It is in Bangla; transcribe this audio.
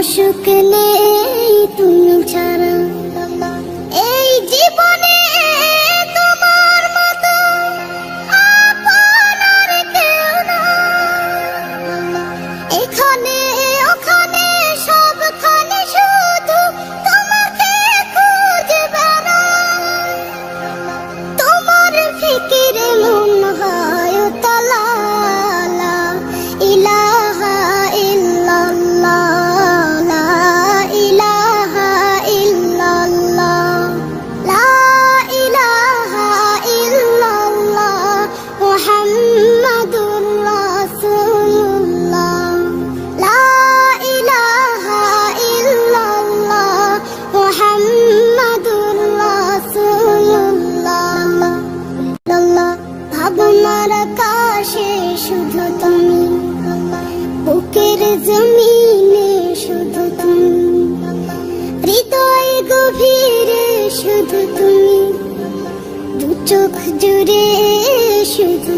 সুখ নেই তুমি ছাড়া এই জীবনে তোমার মতো আপন আর কেউ না। এখানে ওখানে সবখানে শুধু তোমাকে খুঁজে বেড়াই। তোমার ফিকিরে মন হয় উতলা, লা ইলাহা ইল্লাল্লাহ, লা ইলাহা ইল্লাল্লাহ, লা ইলাহা ইল্লাল্লাহ, মুহাম্মাদুর রাসূলুল্লাহ, লা ইলাহা ইল্লাল্লাহ, মুহাম্মাদুর রাসূলুল্লাহ। ভাবনার আকাশে শুধু তুমি, বুকের জমিনে শুধু তুমি, হৃদয় গভীরে শুধু তুমি, দু চোখ জুড়ে শুধু